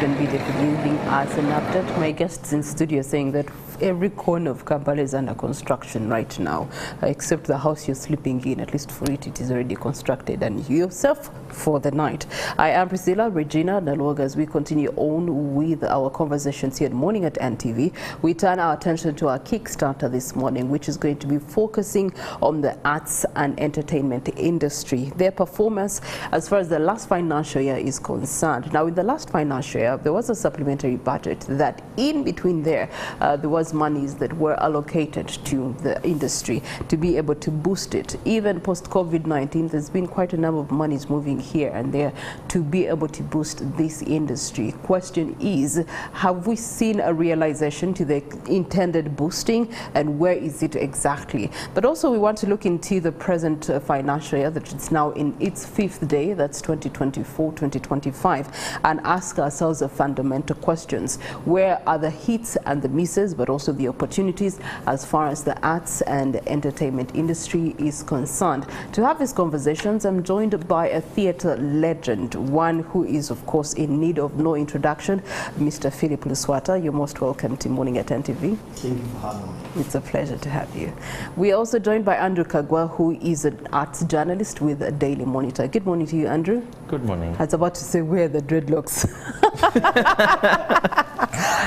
Christian Video for giving us an update. My guests in studio saying that every corner of Kampala is under construction right now, except the house you're sleeping in. At least for it is already constructed, and you yourself for the night. I am Priscilla Regina Naloga. As we continue on with our conversations here at Morning at NTV, we turn our attention to our Kickstarter this morning, which is going to be focusing on the arts and entertainment industry, their performance as far as the last financial year is concerned. Now, in the last financial year, there was a supplementary budget that in between there was monies that were allocated to the industry to be able to boost it. Even post-COVID-19, there's been quite a number of monies moving here and there to be able to boost this industry. Question is, have we seen a realization to the intended boosting, and where is it exactly? But also we want to look into the present financial year that it's now in its 5th day, that's 2024-2025, and ask ourselves a fundamental questions. Where are the hits and the misses, but also the opportunities as far as the arts and entertainment industry is concerned? To have these conversations, I'm joined by a theatre legend, one who is of course in need of no introduction, Mr. Philip Luswata. You're most welcome to Morning at NTV. Thank you for having me. It's a pleasure to have you. We are also joined by Andrew Kagwa, who is an arts journalist with a Daily Monitor. Good morning to you, Andrew. Good morning. I was about to say, where are the dreadlocks?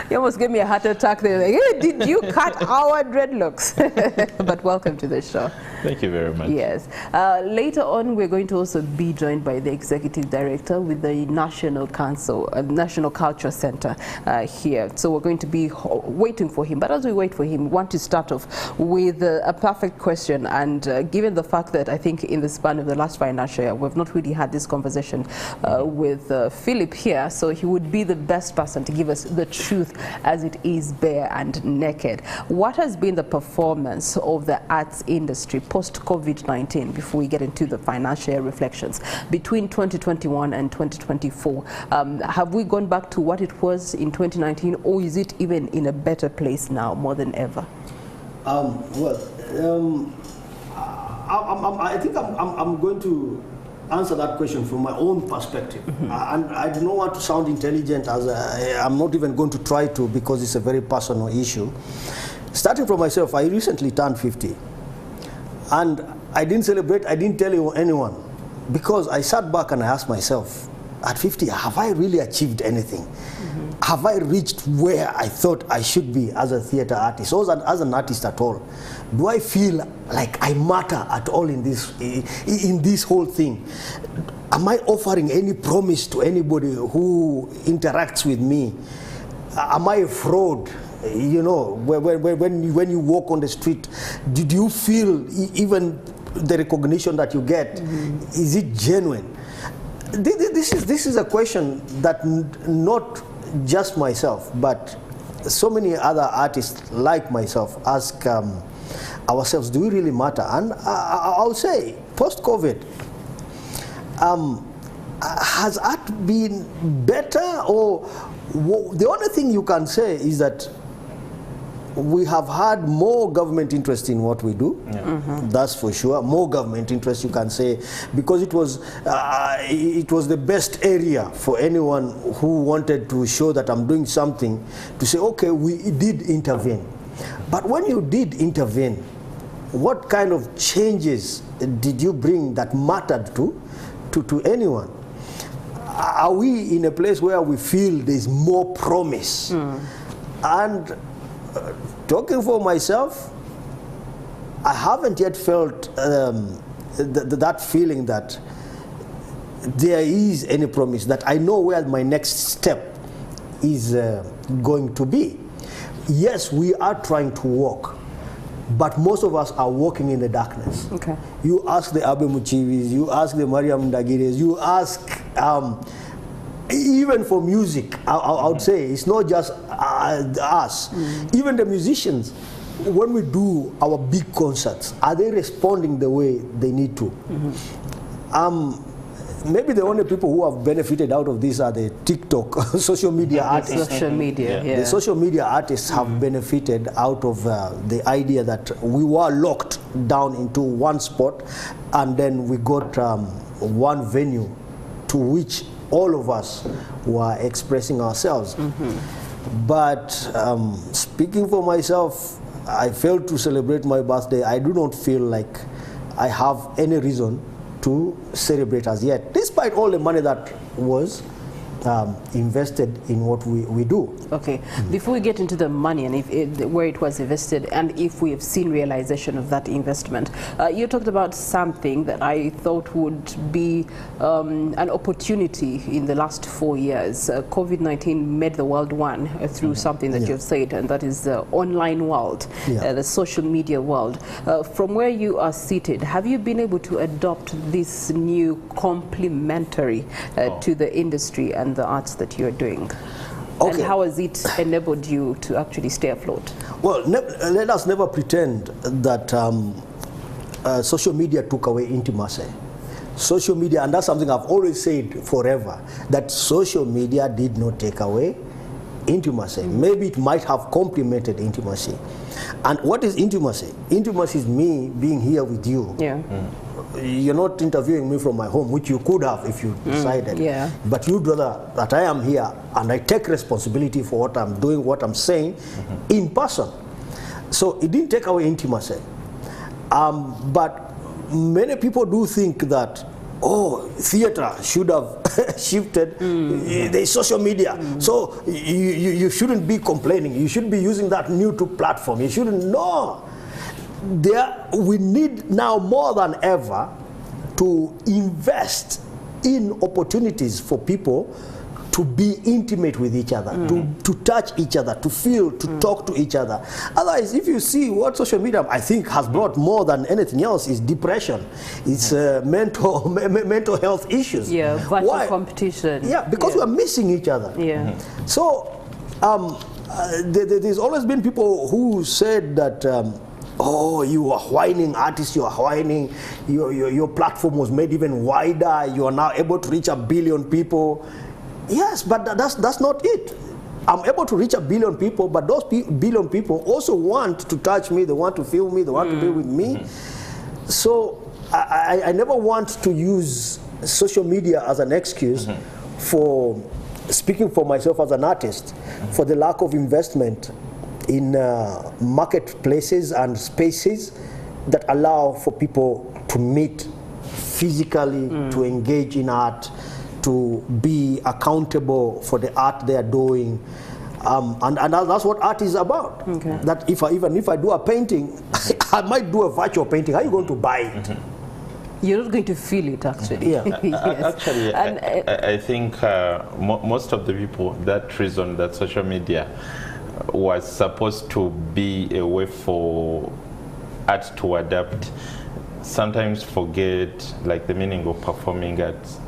You almost gave me a heart attack there. Like, hey, did you cut our dreadlocks? But welcome to the show. Thank you very much. Yes. Later on, we're going to also be joined by the Executive Director with the National Council, National Culture Center here. So we're going to be waiting for him. But as we wait for him, we want to start off with a perfect question. And given the fact that I think in the span of the last financial year, we've not really had this conversation with Philip here, so he would be the best person to give us the truth as it is bare and naked. What has been the performance of the arts industry post-COVID-19, before we get into the financial year reflections, between 2021 and 2024? Have we gone back to what it was in 2019, or is it even in a better place now more than ever? I think I'm going to answer that question from my own perspective. And I do not want to sound intelligent, as I'm not even going to try to, because it's a very personal issue. Starting from myself, I recently turned 50. And I didn't celebrate, I didn't tell anyone, because I sat back and I asked myself, at 50, have I really achieved anything? Have I reached where I thought I should be as a theater artist, or as an artist at all? Do I feel like I matter at all in this whole thing? Am I offering any promise to anybody who interacts with me? Am I a fraud? You know, when you walk on the street, did you feel even the recognition that you get? Is it genuine? This is a question that not just myself, but so many other artists like myself ask ourselves, do we really matter? And I'll say, post-COVID, has art been better? Or the only thing you can say is that we have had more government interest in what we do. That's for sure. More government interest, you can say, because it was the best area for anyone who wanted to show that I'm doing something, to say, okay, we did intervene. But when you did intervene, what kind of changes did you bring that mattered to anyone? Are we in a place where we feel there's more promise? And talking for myself, I haven't yet felt that feeling that there is any promise, that I know where my next step is going to be. Yes, we are trying to walk, but most of us are walking in the darkness. Okay. You ask the Abe Muchivis, you ask the Mariam Ndagires, you ask even for music, I would say it's not just us. Even the musicians, when we do our big concerts, are they responding the way they need to? Maybe the only people who have benefited out of this are the TikTok social media artists. Social media, The social media artists have benefited out of the idea that we were locked down into one spot, and then we got one venue to which all of us were expressing ourselves. But speaking for myself, I failed to celebrate my birthday. I do not feel like I have any reason to celebrate as yet, despite all the money that was invested in what we do. Okay, before we get into the money and where it was invested and if we have seen realization of that investment, you talked about something that I thought would be an opportunity in the last 4 years. COVID-19 made the world one through something that you've said, and that is the online world, the social media world. From where you are seated, have you been able to adopt this new complementary to the industry and the arts that you're doing? And how has it enabled you to actually stay afloat? Well, let us never pretend that social media took away intimacy. Social media, and that's something I've always said forever, that social media did not take away intimacy. Maybe it might have complemented intimacy. And what is intimacy? Intimacy is me being here with you. You're not interviewing me from my home, which you could have if you decided. But you'd rather that I am here and I take responsibility for what I'm doing, what I'm saying in person. So it didn't take away intimacy. But many people do think that, oh, theater should have shifted the social media. So you shouldn't be complaining. You should be using that YouTube platform. You shouldn't. No. We need now more than ever to invest in opportunities for people to be intimate with each other, to touch each other, to feel, to talk to each other. Otherwise, if you see what social media, I think, has brought more than anything else is depression. It's mental health issues. Virtual competition. Because we're missing each other. So there's always been people who said that oh, you are whining artists, you are whining, your platform was made even wider, you are now able to reach 1 billion people. Yes, but that's not it. I'm able to reach 1 billion people, but those billion people also want to touch me, they want to feel me, they want to be with me. So I never want to use social media as an excuse for speaking for myself as an artist, for the lack of investment in marketplaces and spaces that allow for people to meet physically, to engage in art, to be accountable for the art they are doing. And that's what art is about. That even if I do a painting, I might do a virtual painting. How are you going to buy it? You're not going to feel it, actually. Actually, I think most of the people, that reason that social media was supposed to be a way for art to adapt, sometimes forget like the meaning of performing arts.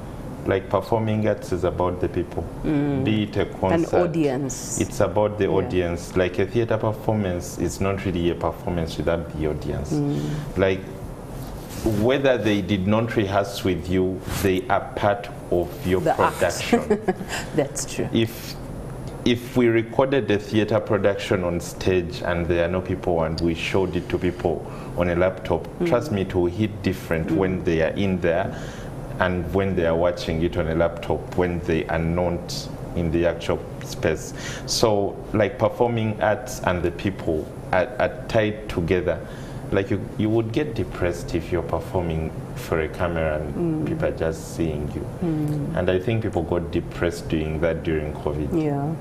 Like performing arts is about the people, be it a concert. An audience. It's about the audience. Like a theater performance is not really a performance without the audience. Like whether they did not rehearse with you, they are part of your production. That's true. If we recorded a theater production on stage and there are no people and we showed it to people on a laptop, trust me, it will hit different when they are in there and when they are watching it on a laptop, when they are not in the actual space. So like performing arts and the people are tied together. Like you would get depressed if you're performing for a camera and people are just seeing you. And I think people got depressed doing that during COVID.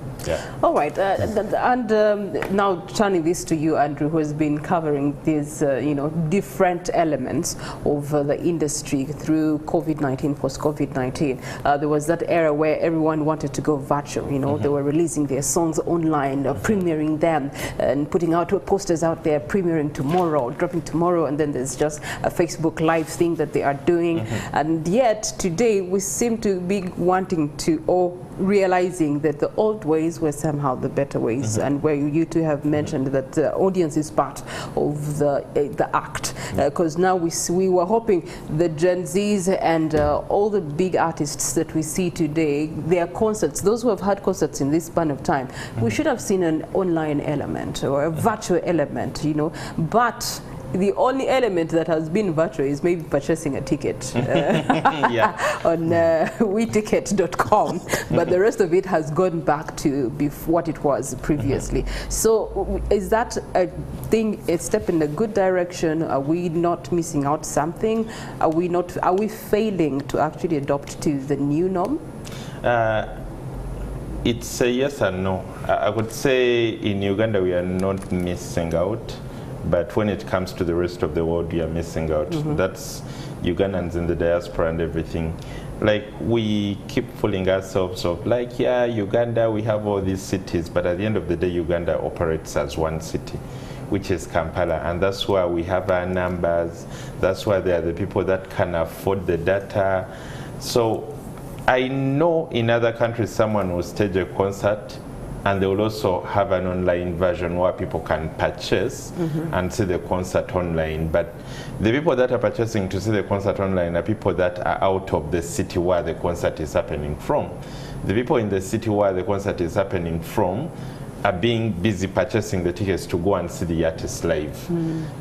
All right, and now turning this to you, Andrew, who has been covering these different elements of the industry through COVID-19, post-COVID-19. There was that era where everyone wanted to go virtual. They were releasing their songs online, premiering them, and putting out posters out there, premiering tomorrow, dropping tomorrow, and then there's just a Facebook Live thing that they are doing. And yet today we seem to be wanting to, or realizing that the old ways were somehow the better ways, and where you two have mentioned that the audience is part of the act, because now we were hoping the Gen Zs and all the big artists that we see today, their concerts, those who have had concerts in this span of time, we should have seen an online element or a virtual element, but the only element that has been virtual is maybe purchasing a ticket on weticket.com, but the rest of it has gone back to what it was previously. So is that a step in a good direction? Are we not missing out something? Are we failing to actually adopt to the new norm? It's a yes and no. I would say in Uganda we are not missing out, but when it comes to the rest of the world we are missing out. That's Ugandans in the diaspora and everything. Like, we keep fooling ourselves of like, yeah, Uganda, we have all these cities, but at the end of the day Uganda operates as one city, which is Kampala, and that's why we have our numbers. That's why there are the people that can afford the data. So I know in other countries someone will stage a concert and they will also have an online version where people can purchase and see the concert online. But the people that are purchasing to see the concert online are people that are out of the city where the concert is happening from. The people in the city where the concert is happening from are being busy purchasing the tickets to go and see the artist live.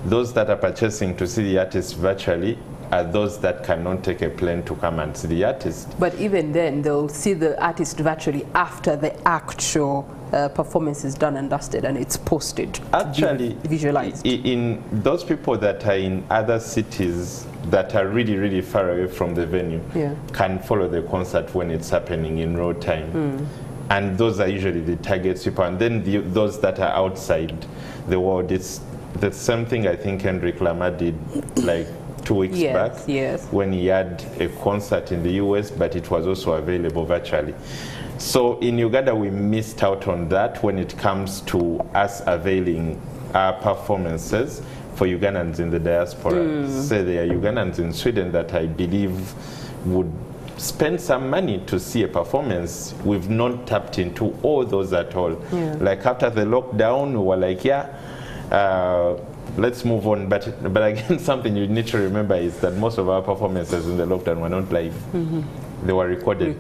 Those that are purchasing to see the artist virtually are those that cannot take a plane to come and see the artist. But even then, they'll see the artist virtually after the actual performance is done and dusted and it's posted. Actually, visualized. In those people that are in other cities that are really, really far away from the venue can follow the concert when it's happening in real time. And those are usually the target people. And then those that are outside the world, it's the same thing I think Kendrick Lamar did like 2 weeks back when he had a concert in the US, but it was also available virtually. So in Uganda we missed out on that when it comes to us availing our performances for Ugandans in the diaspora. Say there are Ugandans in Sweden that I believe would spend some money to see a performance. We've not tapped into all those at all. Like after the lockdown we were like, let's move on, but again, something you need to remember is that most of our performances in the lockdown were not live. They were recorded.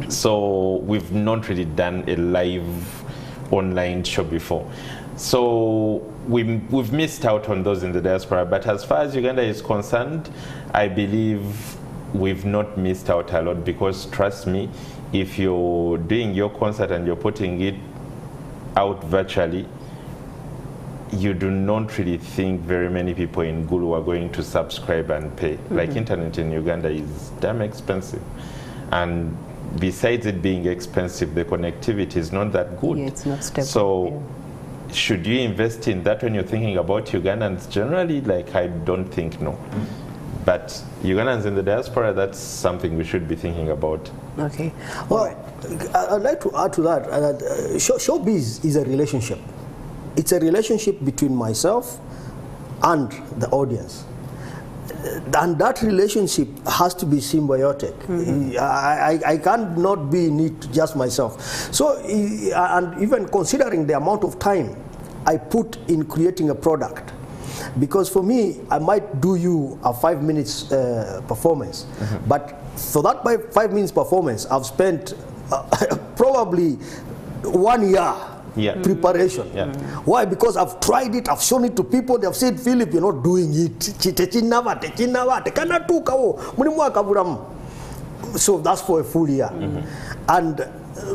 So we've not really done a live online show before. So we've missed out on those in the diaspora. But as far as Uganda is concerned, I believe we've not missed out a lot, because trust me, if you're doing your concert and you're putting it out virtually, you do not really think very many people in Gulu are going to subscribe and pay. Like, internet in Uganda is damn expensive. And besides it being expensive, the connectivity is not that good. It's not stable. So should you invest in that when you're thinking about Ugandans generally? Like, I don't think no. But Ugandans in the diaspora, that's something we should be thinking about. Okay. Well, I'd like to add to that, showbiz is a relationship. It's a relationship between myself and the audience. And that relationship has to be symbiotic. I cannot be in it just myself. So, and even considering the amount of time I put in creating a product, because for me, I might do you a 5 minutes performance, but for that 5 minutes performance, I've spent probably 1 year preparation. Why? Because I've tried it, I've shown it to people, they've said, Philip, you're not doing it. So that's for a full year. And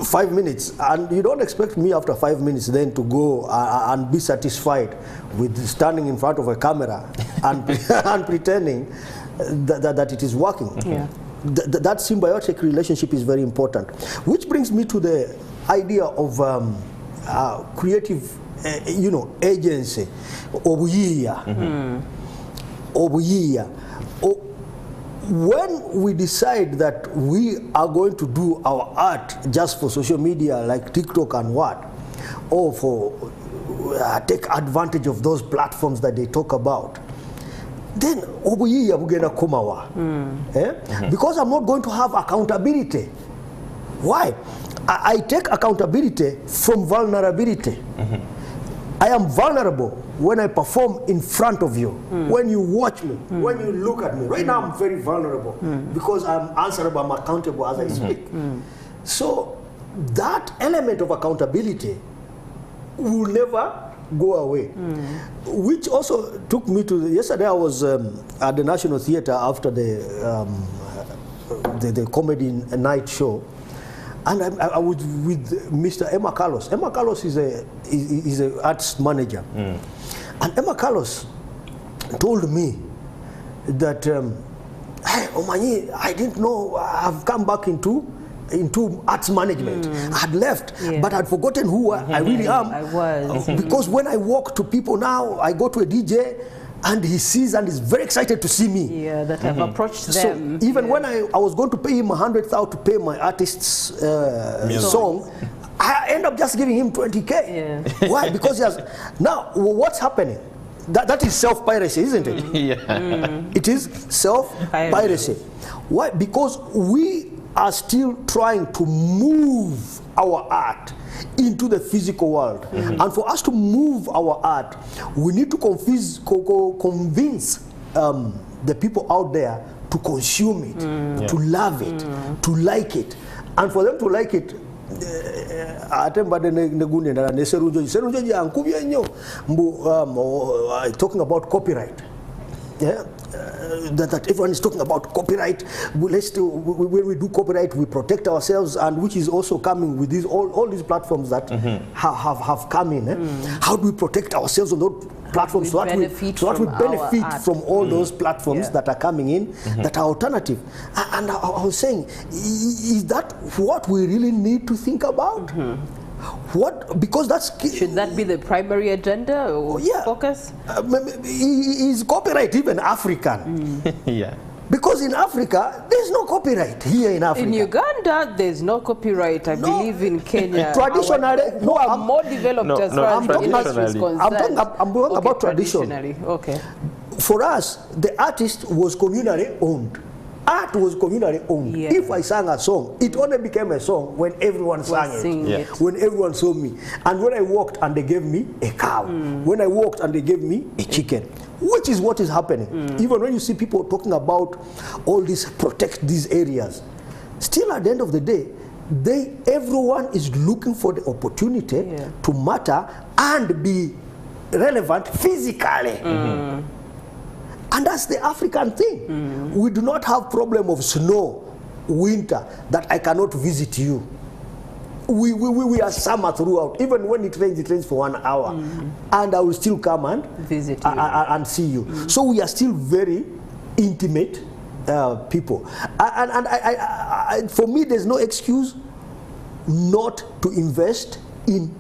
5 minutes, and you don't expect me after 5 minutes then to go and be satisfied with standing in front of a camera and, and pretending that it is working. That symbiotic relationship is very important. Which brings me to the idea of creative, agency, when we decide that we are going to do our art just for social media like TikTok and what, or for take advantage of those platforms that they talk about, then because I'm not going to have accountability. Why? I take accountability from vulnerability. I am vulnerable when I perform in front of you, when you watch me, when you look at me. Right now I'm very vulnerable because I'm answerable, I'm accountable as I speak. So that element of accountability will never go away. Which also took me to, yesterday I was at the National Theatre after the comedy night show, and I was with Mr. Emma Carlos. Emma Carlos is a arts manager, and Emma Carlos told me that, hey, Omanyi, I didn't know I've come back into arts management. I had left, but I'd forgotten who I really am. I was. Because when I walk to people now, I go to a DJ and he sees and is very excited to see me. Yeah, that I've approached them. So even when I was going to pay him 100,000 to pay my artist's song, I end up just giving him 20K. Yeah. Why? Because he has. Now, what's happening? That is self-piracy, isn't it? It is self-piracy. Why? Because we are still trying to move our art into the physical world. And for us to move our art, we need to convince the people out there to consume it, to love it, to like it. And for them to like it, talking about copyright. Yeah, that everyone is talking about copyright. When we do copyright, we protect ourselves, and which is also coming with these all these platforms that have come in. How do we protect ourselves on those platforms so that we benefit from all those platforms that are coming in that are alternative? And I was saying, is that what we really need to think about? What? Because should that be the primary agenda or focus? Is copyright even African? Because in Africa, there's no copyright here in Africa. In Uganda, there's no copyright. I believe in Kenya. Traditionally, who are more developed as far as the industry is concerned. I'm talking about tradition. Okay. For us, the artist was communally owned. Art was communally owned. If I sang a song, it only became a song when everyone sang it. When everyone saw me. And when I walked and they gave me a cow. When I walked and they gave me a chicken. Which is what is happening. Even when you see people talking about all this, protect these areas, still at the end of the day, everyone is looking for the opportunity to matter and be relevant physically. And that's the African thing. We do not have problem of snow, winter, that I cannot visit you. We are summer throughout. Even when it rains for 1 hour. And I will still come and visit you and see you. So we are still very intimate people. And for me, there's no excuse not to invest in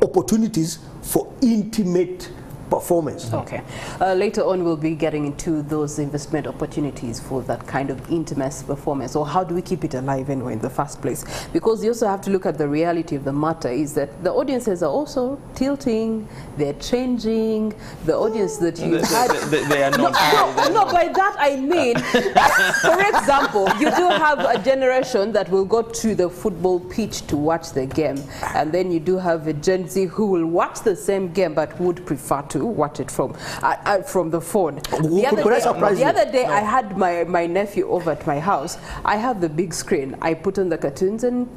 opportunities for intimate performance. Okay. Later on, we'll be getting into those investment opportunities for that kind of intimate performance, or how do we keep it alive anyway in the first place? Because you also have to look at the reality of the matter is that the audiences are also tilting, they're changing. The audience that you had... They are not... No, by that I mean, for example, you do have a generation that will go to the football pitch to watch the game, and then you do have a Gen Z who will watch the same game but would prefer to watch it from the phone. The other day, I had my nephew over at my house. I have the big screen. I put on the cartoons, and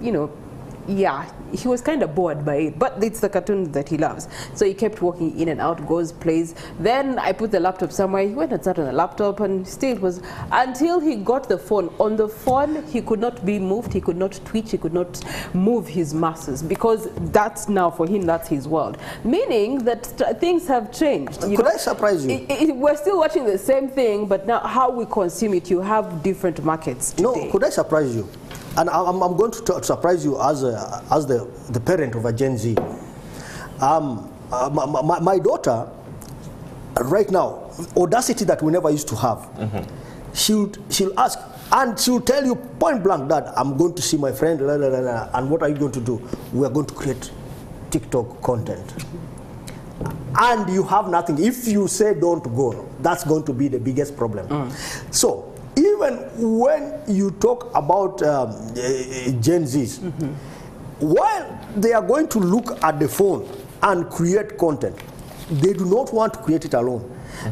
he was kind of bored by it, but it's the cartoon that he loves. So he kept walking in and out, goes, plays. Then I put the laptop somewhere. He went and sat on the laptop, and still it was until he got the phone. On the phone, he could not be moved. He could not twitch. He could not move his muscles, because that's now for him, that's his world. Meaning that things have changed. Could I surprise you? We're still watching the same thing, but now how we consume it, you have different markets today. No, could I surprise you? And I'm going to surprise you as the parent of a Gen Z. My daughter, right now, audacity that we never used to have. She'll ask, and she'll tell you point blank, Dad, I'm going to see my friend, and what are you going to do? We are going to create TikTok content. And you have nothing. If you say don't go, that's going to be the biggest problem. So, even when you talk about Gen Zs, while they are going to look at the phone and create content, they do not want to create it alone.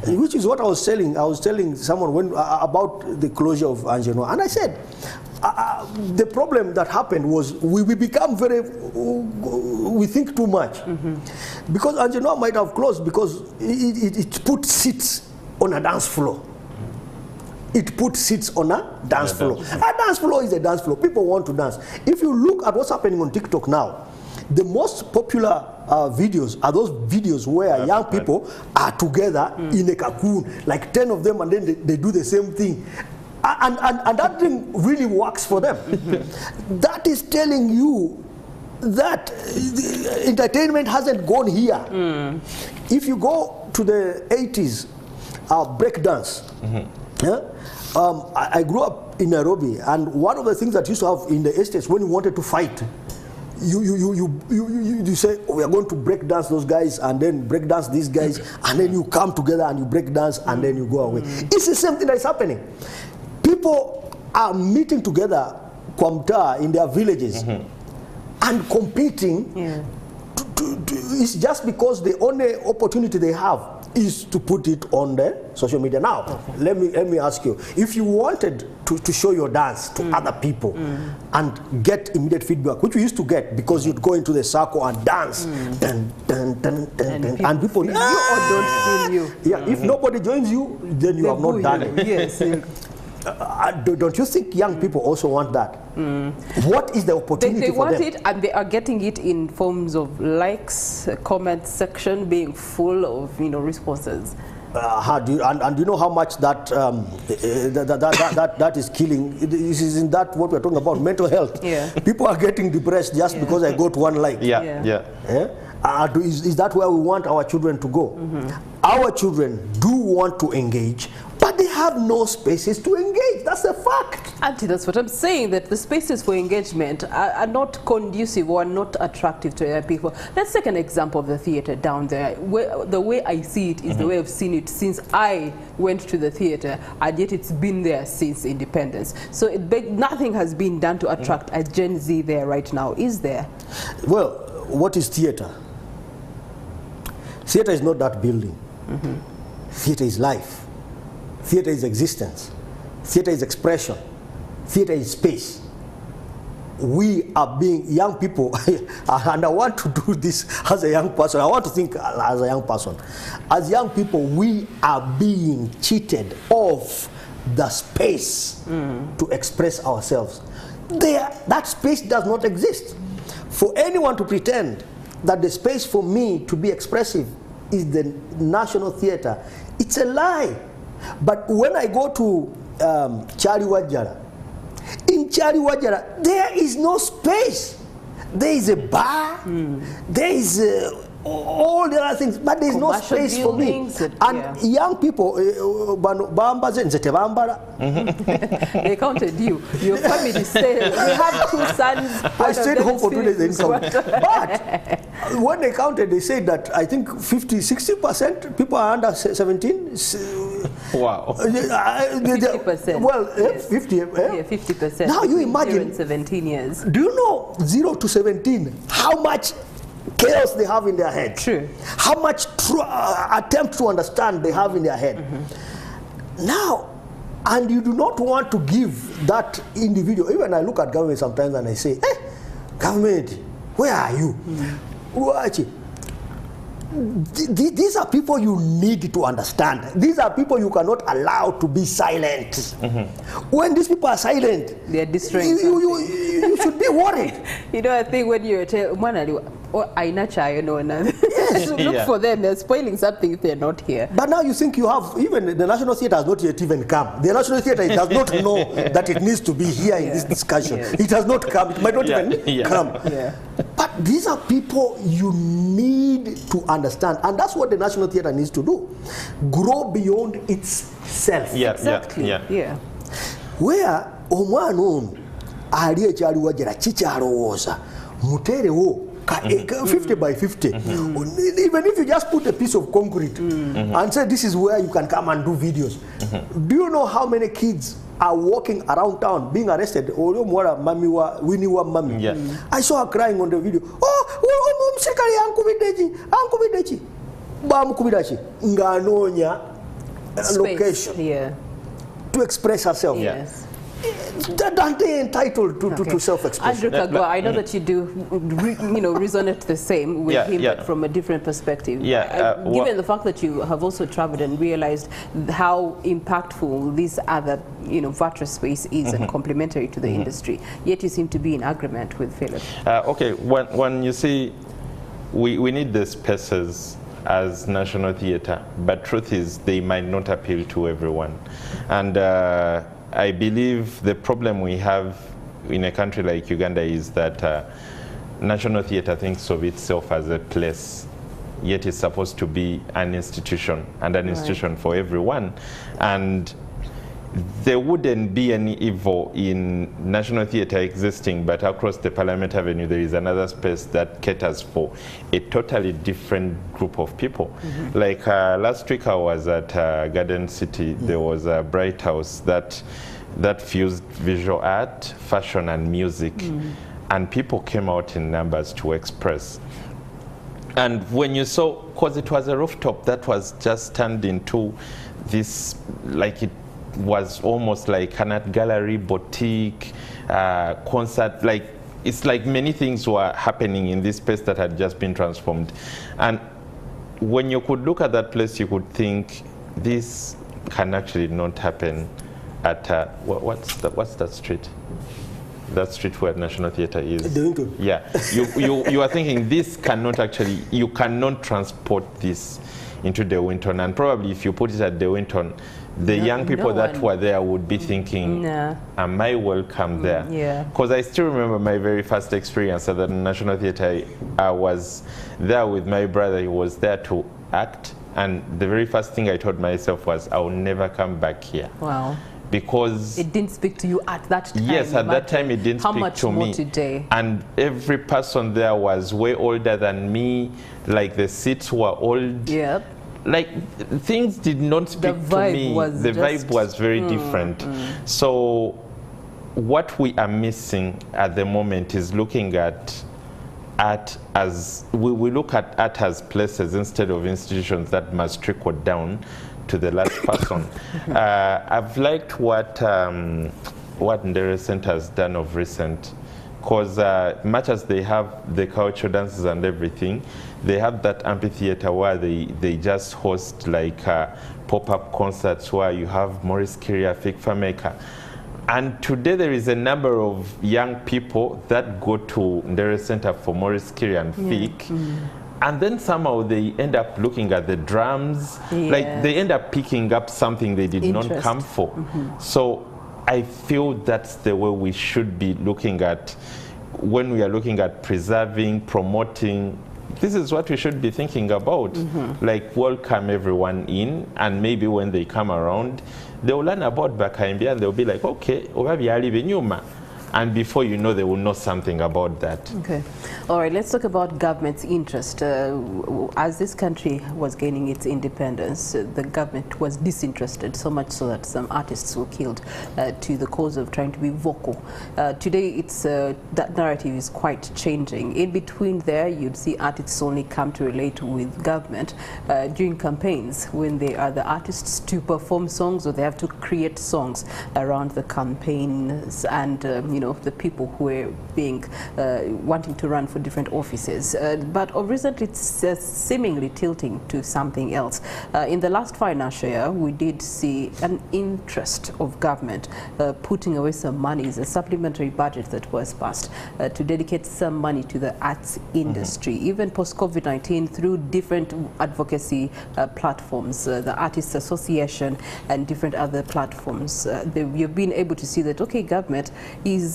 Which is what I was telling someone about the closure of Angelo. And I said, the problem that happened was we become we think too much. Because Angelo might have closed because it put seats on a dance floor. It puts seats on a dance floor. A dance floor is a dance floor. People want to dance. If you look at what's happening on TikTok now, the most popular videos are those videos where young people are together in a cocoon, like 10 of them, and then they do the same thing. And that thing really works for them. That is telling you that entertainment hasn't gone here. If you go to the 80s, breakdance. I grew up in Nairobi, and one of the things that used to have in the estates when you wanted to fight, you say, oh, we are going to break dance those guys and then break dance these guys, and then you come together and you break dance and then you go away. It's the same thing that is happening. People are meeting together in their villages and competing. It's just because the only opportunity they have is to put it on the social media. Now, let me ask you, if you wanted to show your dance to other people and get immediate feedback, which we used to get because you'd go into the circle and dance, and people feel you or don't feel you. Yeah, if nobody joins you, then you have not done it. Yes. Don't you think young people also want that? What is the opportunity they for them? want it, and they are getting it in forms of likes, comment section being full of responses. Do you know how much that that is killing? Isn't that what we're talking about? Mental health. Yeah. People are getting depressed just because I got one like. Is that where we want our children to go? Our children do want to engage, but they have no spaces to engage. That's a fact. Auntie, that's what I'm saying, that the spaces for engagement are not conducive or not attractive to young people. Let's take an example of the theater down there. The way I see it is the way I've seen it since I went to the theater, and yet it's been there since independence. So nothing has been done to attract a Gen Z there right now, is there? Well, what is theater? Theater is not that building. Theater is life. Theater is existence. Theater is expression. Theater is space. We are being young people, and I want to do this as a young person. I want to think as a young person. As young people, we are being cheated of the space to express ourselves. That space does not exist. For anyone to pretend that the space for me to be expressive is the National Theatre, it's a lie. But when I go to Chariwajara, in Chariwajara, there is no space. There is a bar, there is all the other things, but there is no space for me. And young people, they counted you. Your family said, we have 2 sons. I stayed home for 2 days. But when they counted, they said that I think 60% people are under 17. Wow. 50%. Well, 50. Yeah, 50%. Now you imagine 17 years. Do you know 0 to 17? How much chaos they have in their head? True. How much attempt to understand they have in their head? Now, and you do not want to give that individual. Even I look at government sometimes and I say, hey, government, where are you? These are people you need to understand. These are people you cannot allow to be silent. When these people are silent, they are destroying you should be worried. I think when you're look for them, they're spoiling something if they're not here. But now you think you have, even the National Theatre has not yet even come. The National Theatre does not know that it needs to be here in this discussion. It has not come. It might not even come. But these are people you need to understand. And that's what the National Theatre needs to do. Grow beyond itself. Exactly. Where omwana ali ekyaliwajira kikyalowooza muterewo 50 by 50. Even if you just put a piece of concrete and say this is where you can come and do videos. Do you know how many kids are walking around town being arrested? I saw her crying on the video. Location to express herself. Aren't they entitled to self-expression? Andrew Kagwa, I know that you do, resonate the same with him, but from a different perspective. Given the fact that you have also traveled and realized how impactful this other, virtual space is and complementary to the industry, yet you seem to be in agreement with Philip. Okay, when you see, we need the spaces as National Theatre, but truth is they might not appeal to everyone. And I believe the problem we have in a country like Uganda is that National Theatre thinks of itself as a place, yet it's supposed to be an institution, and an institution for everyone. And there wouldn't be any evil in National Theatre existing, but across the Parliament Avenue there is another space that caters for a totally different group of people. Like last week I was at Garden City. There was a Bright House that fused visual art, fashion and music, and people came out in numbers to express. And when you saw, because it was a rooftop that was just turned into this, like it was almost like an art gallery, boutique, concert, like it's like many things were happening in this space that had just been transformed. And when you could look at that place, you could think this can actually not happen at what's that street? That street where National Theatre is. Yeah, you are thinking this cannot actually, you cannot transport this into the Winton, and probably if you put it at the Winton, the young people that were there would be thinking, am I welcome there? Because I still remember my very first experience at the National Theatre. I was there with my brother. He was there to act, and the very first thing I told myself was, I will never come back here. Wow. Because it didn't speak to you at that time. Yes, at that time it didn't speak to me. How much more today? And every person there was way older than me. Like the seats were old. Yep. Like things did not speak to me. The vibe was very different. So what we are missing at the moment is looking at art as, we look at art as places instead of institutions that must trickle down to the last person. I've liked what Ndere Center has done of recent, because much as they have the cultural dances and everything, they have that amphitheater where they just host like pop-up concerts where you have Maurice Kiria, Fig Fameka. And today there is a number of young people that go to Ndere Center for Maurice Kiria and Fig. And then somehow they end up looking at the drums, like they end up picking up something they did not come for. So I feel that's the way we should be looking at, when we are looking at preserving, promoting. This is what we should be thinking about. Like welcome everyone in, and maybe when they come around, they'll learn about Bakaimbi and they'll be like, okay, and before you know, they will know something about that. Okay. All right, let's talk about government's interest. As this country was gaining its independence, the government was disinterested, so much so that some artists were killed to the cause of trying to be vocal. Today, it's that narrative is quite changing. In between there, you'd see artists only come to relate with government during campaigns, when they are the artists to perform songs, or they have to create songs around the campaigns and the people who are being wanting to run for different offices. But recently it's seemingly tilting to something else. In the last financial year, we did see an interest of government putting away some money, a supplementary budget that was passed to dedicate some money to the arts industry, even post-COVID-19, through different advocacy platforms, the Artists Association and different other platforms. You've been able to see that, okay, government is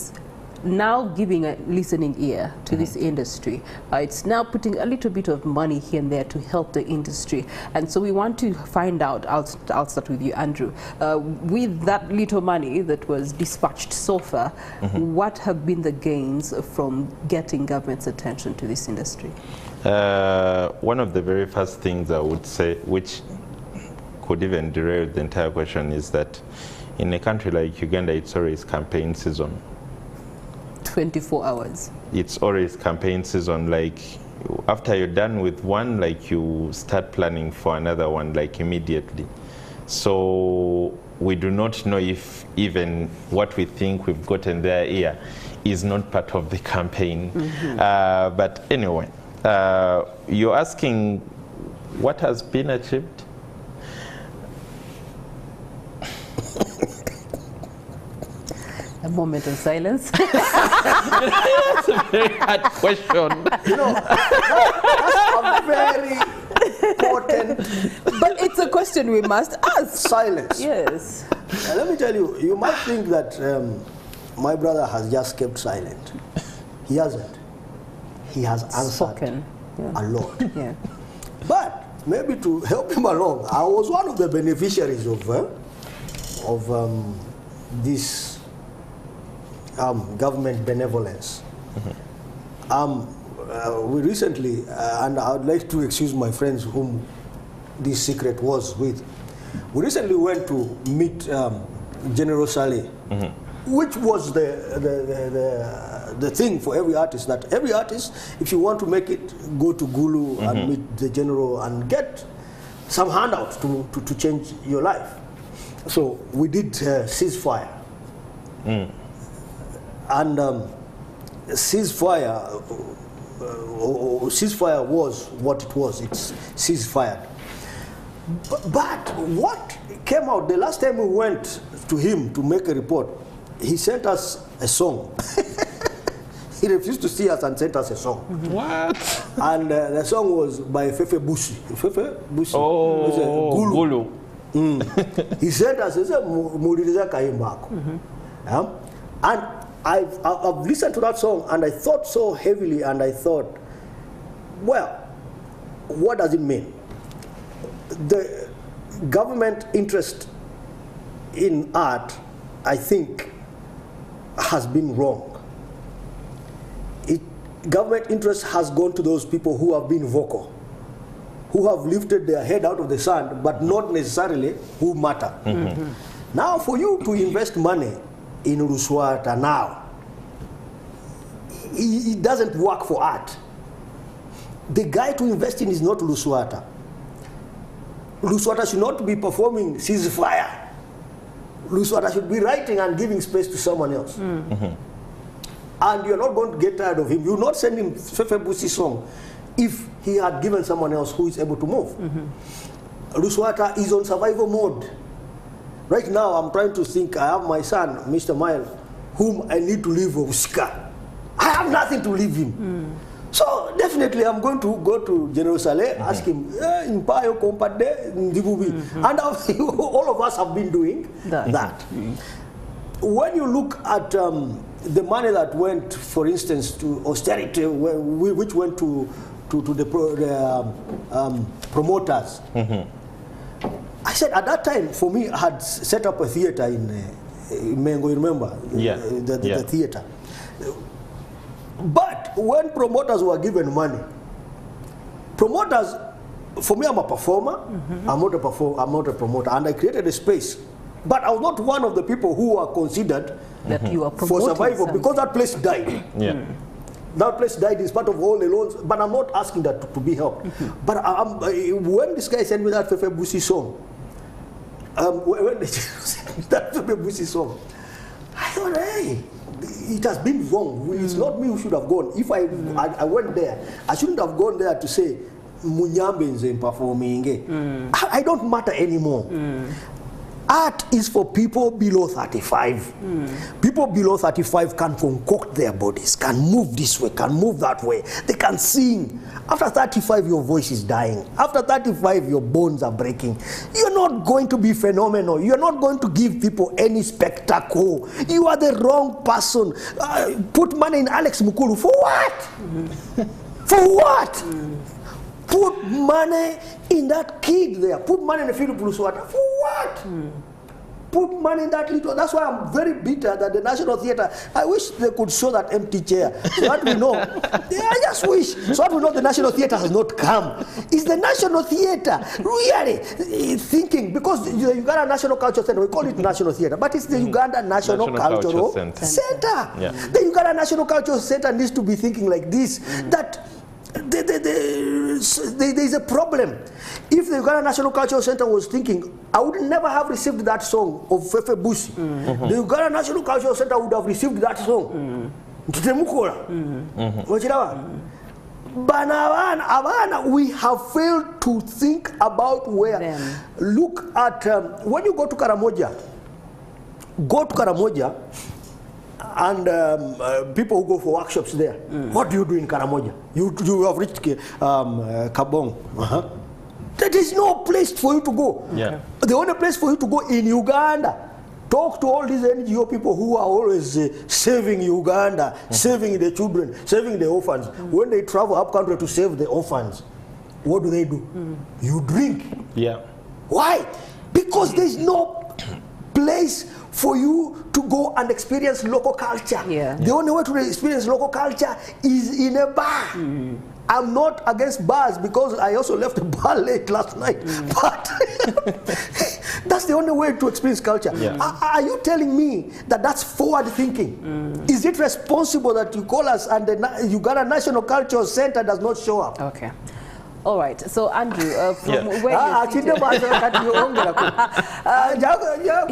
now giving a listening ear to this industry. It's now putting a little bit of money here and there to help the industry. And so we want to find out, I'll start with you, Andrew, with that little money that was dispatched so far, what have been the gains from getting government's attention to this industry? One of the very first things I would say, which could even derail the entire question, is that in a country like Uganda, it's always campaign season. 24 hours. It's always campaign season. Like after you're done with one, like you start planning for another one, like immediately. So we do not know if even what we think we've gotten there here is not part of the campaign. But anyway, you're asking what has been achieved? A moment of silence. That's a very hard question. You know, that's a very important But it's a question we must ask. silence. Yes. Let me tell you, you might think that my brother has just kept silent. He hasn't. He has answered Spoken. a lot. Yeah. But maybe to help him along, I was one of the beneficiaries of this government benevolence. We recently, and I would like to excuse my friends whom this secret was with, we recently went to meet General Saleh, which was the thing for every artist, that every artist, if you want to make it, go to Gulu and meet the general and get some handouts to change your life. So we did ceasefire. And ceasefire was what it was. It's ceasefire. But what came out, the last time we went to him to make a report, he sent us a song. He refused to see us and sent us a song. What? And the song was by Fefe Busi. Fefe Busi. Oh, Gulu. He sent us, he said, Muririza Kaimbako. And I've listened to that song and I thought so heavily, and I thought, well, what does it mean? The government interest in art, I think, has been wrong. Government interest has gone to those people who have been vocal, who have lifted their head out of the sand, but not necessarily who matter. Now, for you to invest money in Luswata now, it doesn't work for art. The guy to invest in is not Luswata. Luswata should not be performing ceasefire. Luswata should be writing and giving space to someone else. And you're not going to get tired of him. You're not sending Fefe Busi song if he had given someone else who is able to move. Luswata is on survival mode. Right now, I'm trying to think, I have my son, Mr. Mile, whom I need to leave Uska. I have nothing to leave him. So definitely I'm going to go to General Saleh, ask him, and all of us have been doing that. When you look at the money that went, for instance, to austerity, which went to the promoters, I said at that time, for me, I had set up a theater in Mengo, you remember? The theater. But when promoters were given money, promoters, for me, I'm a performer, I'm not a promoter, and I created a space. But I was not one of the people who were considered that you are for survival something. Because that place died. That place died in spite of all the loans, but I'm not asking that to be helped. But when this guy sent me that Fefe Busi song, when they sent me that Fefe Busi song, I thought, hey, it has been wrong. It's not me who should have gone. If I went there, I shouldn't have gone there to say, Munyambe performing. I don't matter anymore. Art is for people below 35. People below 35 can concoct their bodies, can move this way, can move that way. They can sing. After 35, your voice is dying. After 35, your bones are breaking. You're not going to be phenomenal. You're not going to give people any spectacle. You are the wrong person. Put money in Alex Mukulu. For what? For what? Put money in that kid there. Put money in the Philip Luswata. For what? Put money in that little. That's why I'm very bitter that the National Theatre, I wish they could show that empty chair. So that we know. I just wish. So that we know the National Theatre has not come. It's the National Theatre really thinking, because the Uganda National Cultural Center, we call it National Theatre, but it's the Uganda National Cultural Center. The Uganda National Cultural Center needs to be thinking like this, that there's a problem. If the Uganda National Cultural Center was thinking, I would never have received that song of Fefe Busi. The Uganda National Cultural Center would have received that song. But we have failed to think about where. Them. Look at, when you go to Karamoja, and people who go for workshops there. What do you do in Karamoja? You have reached Kabong. There is no place for you to go. Yeah. The only place for you to go in Uganda. Talk to all these NGO people who are always saving Uganda, saving the children, saving the orphans. When they travel up country to save the orphans, what do? You drink. Yeah. Why? Because there is no place for you to go and experience local culture. Yeah. The only way to experience local culture is in a bar. I'm not against bars because I also left a bar late last night. But that's the only way to experience culture. Yeah. Are you telling me that that's forward thinking? Is it responsible that you call us and the Uganda National Cultural Center does not show up? Okay. All right. So Andrew, from where you're seated,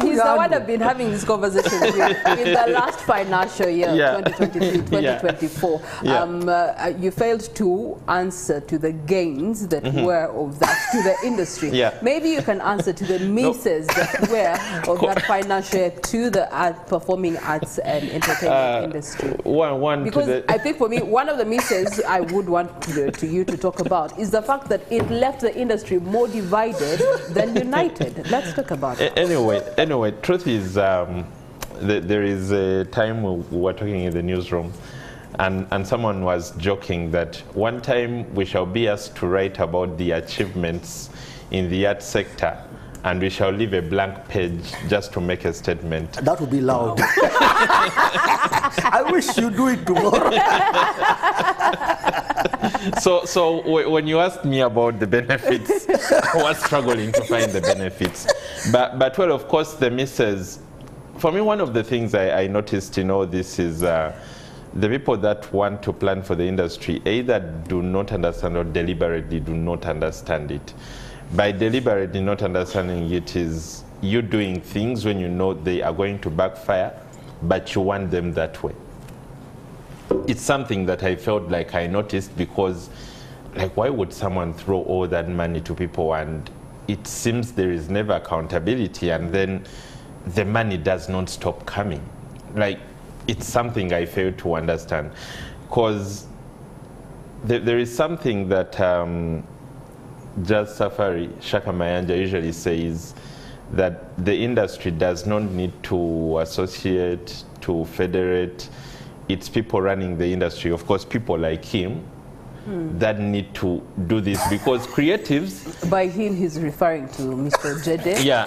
he's the one I've been having this conversation with in the last financial year, 2023-2024. You failed to answer to the gains that were of that to the industry. Maybe you can answer to the misses that were of that financial year to the performing arts and entertainment industry. Because I think for me, one of the misses I would want to you to talk about is the fact that it left the industry more divided than united. Let's talk about it. Anyway, truth is, there is a time we were talking in the newsroom, and someone was joking that one time we shall be asked to write about the achievements in the art sector, and we shall leave a blank page just to make a statement. That would be loud. I wish you do it tomorrow. So when you asked me about the benefits, I was struggling to find the benefits. But well, of course, the misses. For me, one of the things I noticed in all this is the people that want to plan for the industry either do not understand or deliberately do not understand it. By deliberately not understanding it is you doing things when you know they are going to backfire, but you want them that way. It's something that I felt like I noticed because, like, why would someone throw all that money to people and it seems there is never accountability and then the money does not stop coming? Like, it's something I fail to understand because there is something that Jazz Safari, Shaka Mayanja usually says that the industry does not need to associate, to federate. It's people running the industry, of course, people like him that need to do this because creatives... By him, he's referring to Mr. Jede. Yeah.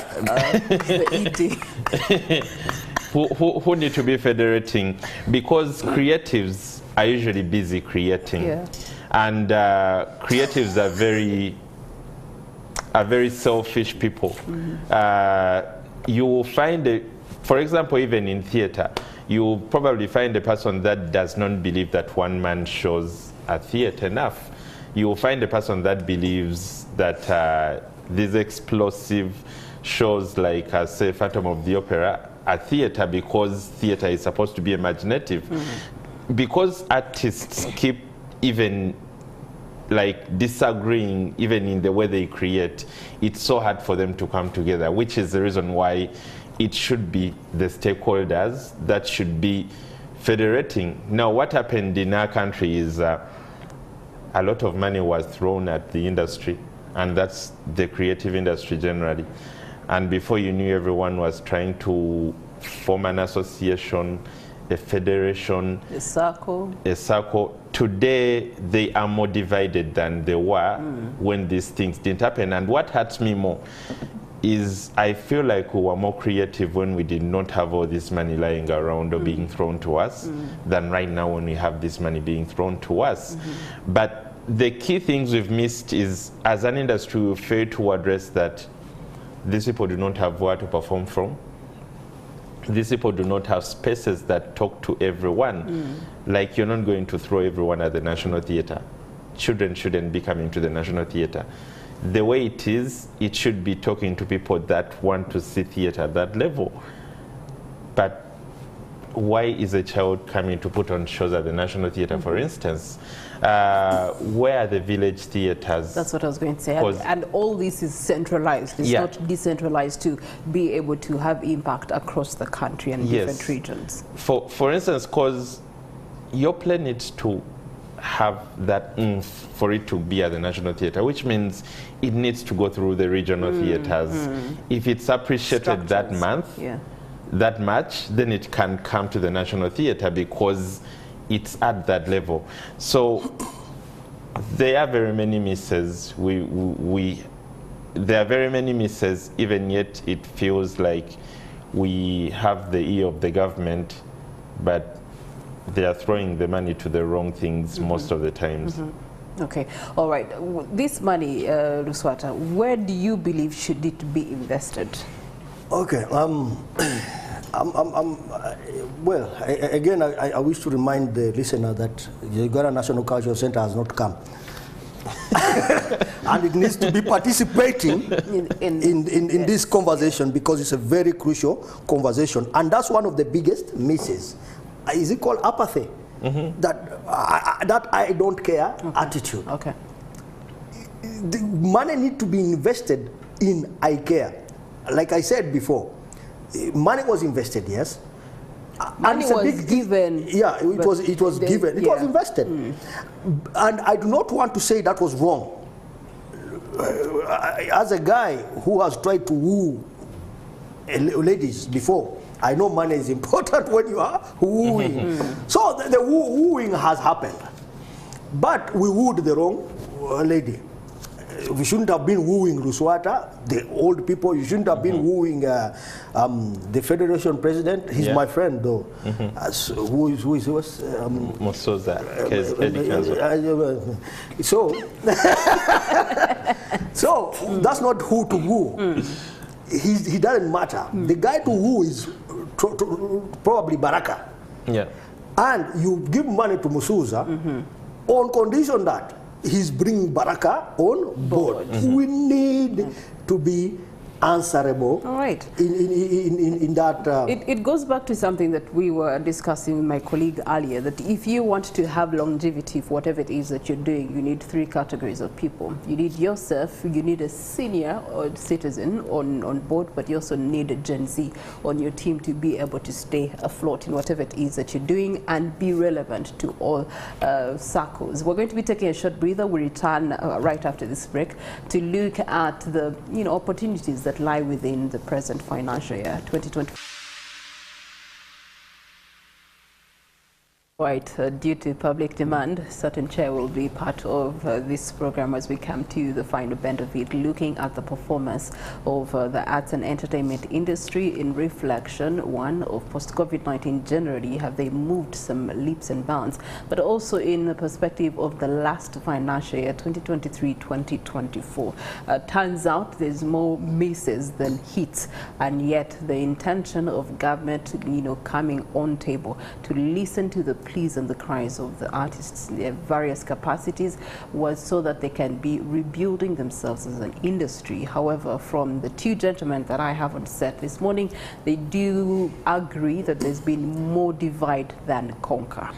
The ED. who need to be federating because creatives are usually busy creating. Yeah. And creatives are very selfish people. You will find, for example, even in theater, you will probably find a person that does not believe that one man shows are theater enough. You will find a person that believes that these explosive shows like, say, Phantom of the Opera are theater because theater is supposed to be imaginative. Because artists keep even like disagreeing even in the way they create, it's so hard for them to come together, which is the reason why it should be the stakeholders that should be federating. Now, what happened in our country is a lot of money was thrown at the industry, and that's the creative industry generally. And before you knew, everyone was trying to form an association, a federation, a circle. Today, they are more divided than they were when these things didn't happen. And what hurts me more is I feel like we were more creative when we did not have all this money lying around or being thrown to us than right now when we have this money being thrown to us. But the key things we've missed is, as an industry, we fail to address that these people do not have where to perform from. These people do not have spaces that talk to everyone. Like, you're not going to throw everyone at the National Theatre. children shouldn't be coming to the National Theatre. The way it is, it should be talking to people that want to see theatre at that level. But why is a child coming to put on shows at the National Theatre, for instance? Where are the village theatres? That's what I was going to say. And all this is centralized. It's not decentralized to be able to have impact across the country and different regions. For instance, because your play needs to have that for it to be at the National Theatre, which means it needs to go through the regional theatres. If it's appreciated that month, that much, then it can come to the National Theatre because it's at that level. So there are very many misses. There are very many misses, even yet it feels like we have the ear of the government, but they are throwing the money to the wrong things most of the times. Okay, all right. This money, Luswata, where do you believe should it be invested? Okay, well, again, I wish to remind the listener that the Uganda National Cultural Center has not come. And it needs to be participating in this conversation because it's a very crucial conversation. And that's one of the biggest misses. Is it called apathy? That I don't care attitude. Okay. The money needs to be invested in I care. Like I said before, money was invested, yes. Money was given. Yeah, it was given. It was invested. And I do not want to say that was wrong. As a guy who has tried to woo ladies before, I know money is important when you are wooing. So the wooing has happened. But we wooed the wrong lady. We shouldn't have been wooing Luswata, the old people. You shouldn't have been wooing the Federation president. He's my friend, though. Who is Mosoza. So that's not who to woo. He doesn't matter. The guy to woo is probably Baraka. And you give money to Musuza on condition that he's bringing Baraka on board. We need to be answerable. All right. In that. It goes back to something that we were discussing with my colleague earlier, that if you want to have longevity for whatever it is that you're doing, you need three categories of people. You need yourself, you need a senior or citizen on board, but you also need a Gen Z on your team to be able to stay afloat in whatever it is that you're doing and be relevant to all circles. We're going to be taking a short breather. We return right after this break to look at the opportunities that lie within the present financial year 2020. Right, due to public demand, certain chair will be part of this program as we come to the final bend of it, looking at the performance of the arts and entertainment industry in reflection, one of post-COVID-19 generally, have they moved some leaps and bounds, but also in the perspective of the last financial year, 2023-2024. Turns out there's more misses than hits, and yet the intention of government, coming on table to listen to the pleas and the cries of the artists in their various capacities was so that they can be rebuilding themselves as an industry. However, from the two gentlemen that I have on set this morning, they do agree that there's been more divide than conquer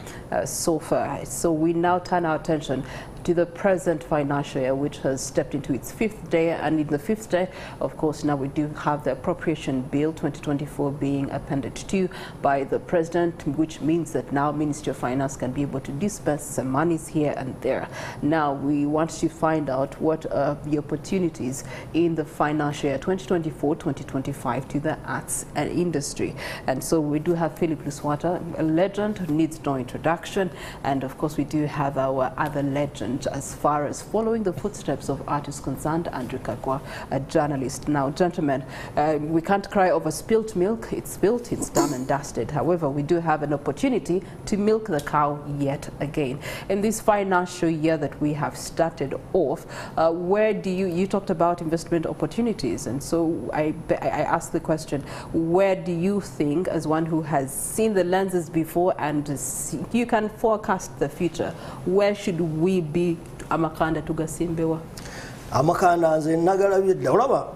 so far. So we now turn our attention to the present financial year, which has stepped into its fifth day. And in the fifth day, of course, now we do have the Appropriation Bill 2024 being appended to by the President, which means that now Ministry of Finance can be able to disperse some monies here and there. Now, we want to find out what are the opportunities in the financial year 2024-2025 to the arts and industry. And so we do have Philip Luswata, a legend who needs no introduction. And of course, we do have our other legend as far as following the footsteps of artists concerned, Andrew Kagwa, a journalist. Now, gentlemen, we can't cry over spilt milk. It's spilt, it's done and dusted. However, we do have an opportunity to milk the cow yet again. In this financial year that we have started off, where do you talked about investment opportunities, and so I asked the question, where do you think, as one who has seen the lenses before and you can forecast the future, where should we be amakanda tugasimbewa amakanda nze nagalabye olaba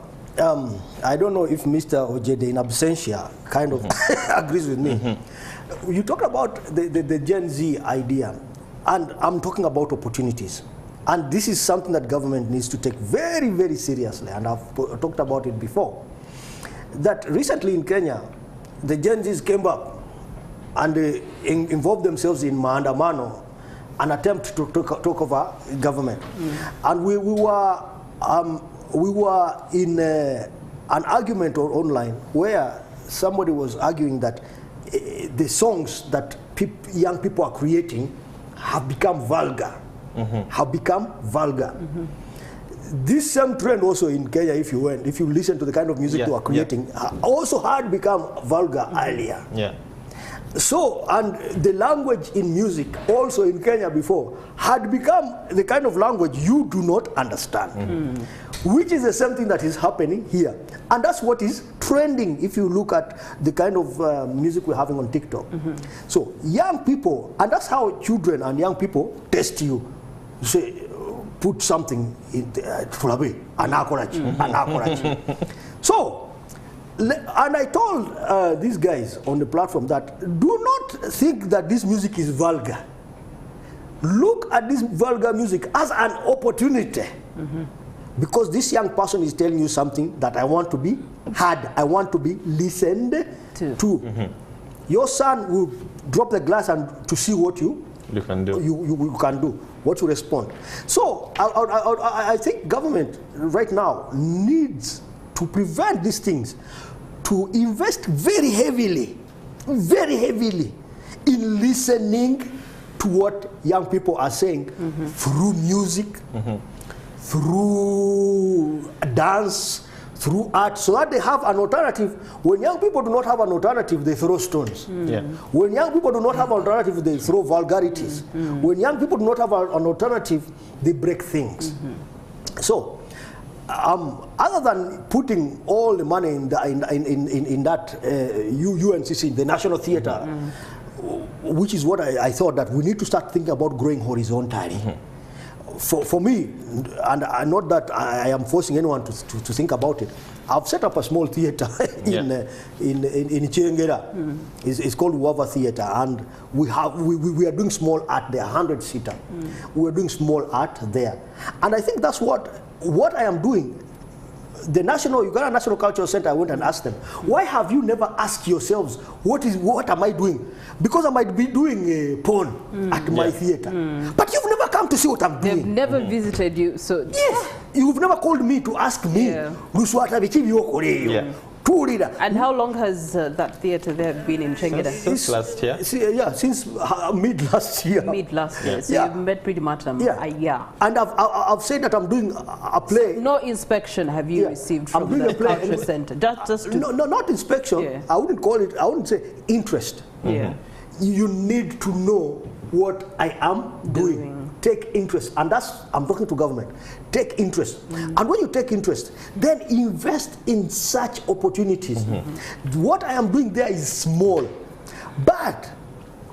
I don't know if Mr. Ojede in absentia kind of agrees with me. You talk about the Gen Z idea, and I'm talking about opportunities. And this is something that government needs to take very, very seriously, and I've talked about it before. That recently in Kenya, the Gen Zs came up and they involved themselves in maandamano, an attempt to take over government. And we were in an argument online where somebody was arguing that the songs that young people are creating have become vulgar. This same trend also in Kenya, if you listen to the kind of music they are creating, also had become vulgar earlier. So, and the language in music also in Kenya before had become the kind of language you do not understand, which is the same thing that is happening here. And that's what is trending if you look at the kind of music we're having on TikTok. So young people, and that's how children and young people test you. Say, put something in So, and I told these guys on the platform that do not think that this music is vulgar. Look at this vulgar music as an opportunity. Because this young person is telling you something that I want to be heard, I want to be listened to. Your son will drop the glass and to see what you can do. You can do, what you respond. So I think government right now needs to prevent these things, to invest very heavily in listening to what young people are saying through music, through dance, through art, so that they have an alternative. When young people do not have an alternative, they throw stones. When young people do not have an alternative, they throw vulgarities. When young people do not have an alternative, they break things. So, other than putting all the money in that UNCC, the National Theatre, which is what I thought that we need to start thinking about growing horizontally. For me, and not that I am forcing anyone to think about it, I've set up a small theater in Chengera. It's called Wava Theater, and we are doing small art there, 100-seater. We are doing small art there, and I think that's what I am doing. The Uganda National Cultural Center, I went and asked them, why have you never asked yourselves, what am I doing? Because I might be doing a porn at my theater. But you've never come to see what I'm doing. They've never visited you, so... Yes, you've never called me to ask me. And how long has that theater there been in Chengeda? Since last year? Since mid last year. Mid last year. So you've met pretty much a year. And I've said that I'm doing a play. So no inspection have you received from the culture center? Just to... No, not inspection. I wouldn't call it, I wouldn't say interest. You need to know what I am doing. Take interest, and I'm talking to government. Take interest, and when you take interest, then invest in such opportunities. What I am doing there is small, but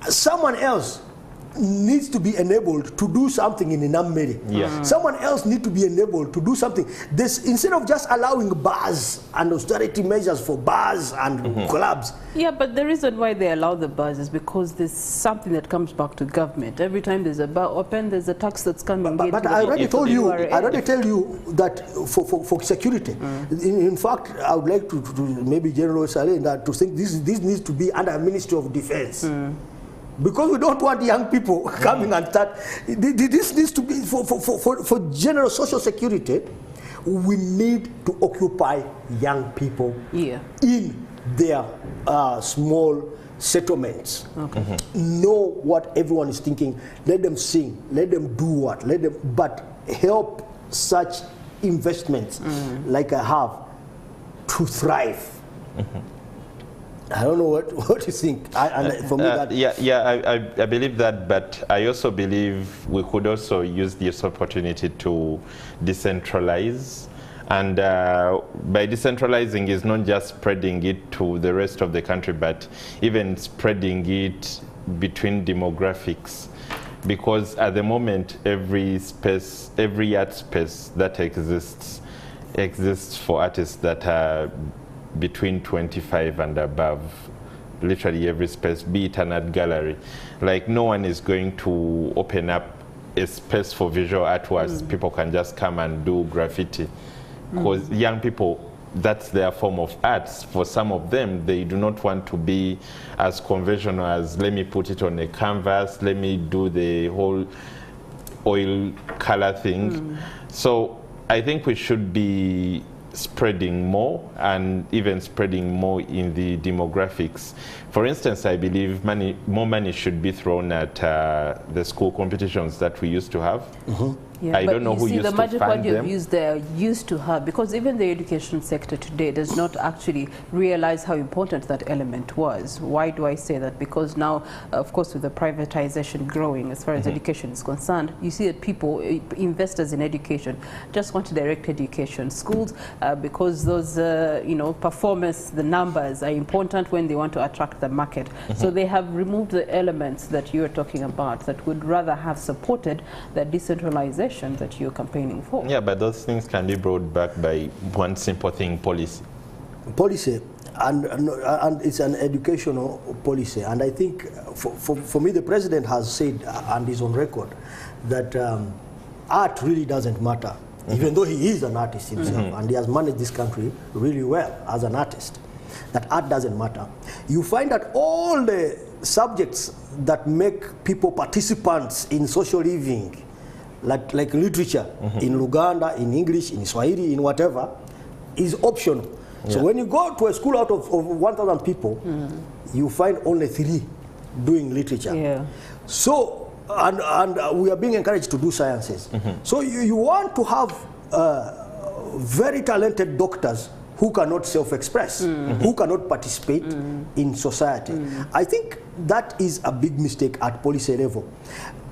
someone else needs to be enabled to do something in Inammeri. Someone else needs to be enabled to do something. This, instead of just allowing bars and austerity measures for bars and clubs. Yeah, but the reason why they allow the bars is because there's something that comes back to government. Every time there's a bar open, there's a tax that's coming. But I already told you, tell you that for security. In fact, I would like to maybe General Saleh that to think this needs to be under a Ministry of Defense. Because we don't want young people coming and start. This needs to be for general social security. We need to occupy young people in their small settlements. Know what everyone is thinking. Let them sing. Let them do what. But help such investments like I have to thrive. I don't know what you think. For me, I believe that, but I also believe we could also use this opportunity to decentralize. And by decentralizing is not just spreading it to the rest of the country, but even spreading it between demographics. because at the moment every art space that exists for artists that are between 25 and above. Literally every space, be it an art gallery. Like no one is going to open up a space for visual art where people can just come and do graffiti. Because young people, that's their form of arts. For some of them, they do not want to be as conventional as let me put it on a canvas, let me do the whole oil color thing. So I think we should be spreading more, and even spreading more in the demographics. For instance, I believe more money should be thrown at the school competitions that we used to have. Yeah, I don't know who used to fund them. The magic word you've used there, used to have, because even the education sector today does not actually realize how important that element was. Why do I say that? Because now, of course, with the privatization growing as far as education is concerned, you see that people, investors in education, just want direct education. Schools, because those, performance, the numbers are important when they want to attract the market. So they have removed the elements that you are talking about that would rather have supported the decentralization that you're campaigning for. Yeah, but those things can be brought back by one simple thing: policy. Policy, and it's an educational policy. And I think for me, the president has said, and is on record, that art really doesn't matter, even though he is an artist himself, and he has managed this country really well as an artist, that art doesn't matter. You find that all the subjects that make people participants in social living, like literature, in Luganda, in English, in Swahili, in whatever, is optional. So when you go to a school out of 1,000 people, you find only 3 doing literature. Yeah. So, and we are being encouraged to do sciences. So you want to have very talented doctors who cannot self-express, who cannot participate in society. I think that is a big mistake at policy level.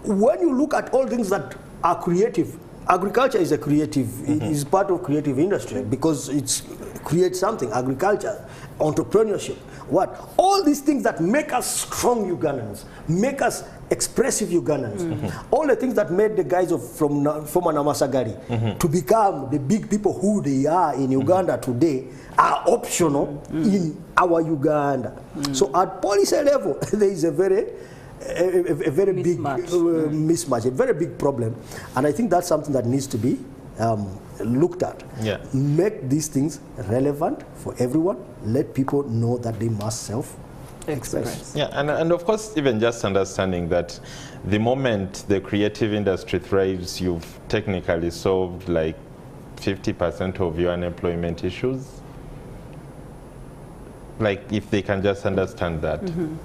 When you look at all things that are creative, agriculture is a creative, is part of creative industry because it creates something. Agriculture, entrepreneurship, what? All these things that make us strong Ugandans, make us expressive Ugandans. All the things that made the guys from Namasagari to become the big people who they are in Uganda today are optional in our Uganda. So at policy level, there is a very big mismatch, a very big problem, and I think that's something that needs to be looked at. Make these things relevant for everyone. Let people know that they must self-express. Yeah, and of course, even just understanding that the moment the creative industry thrives, you've technically solved like 50% of your unemployment issues. Like if they can just understand that.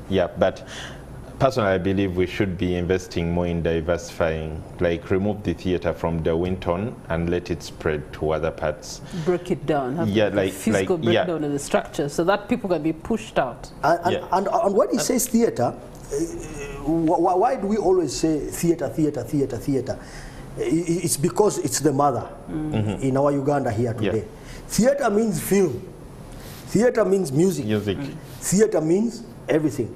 Yeah, but personally, I believe we should be investing more in diversifying, like remove the theater from the Winton and let it spread to other parts. Break it down. Have like physical breakdown of the structure so that people can be pushed out. And when he says theater, why do we always say theater, theater, theater, theater? It's because it's the mother in our Uganda here today. Theater means film. Theater means music. Theater means everything.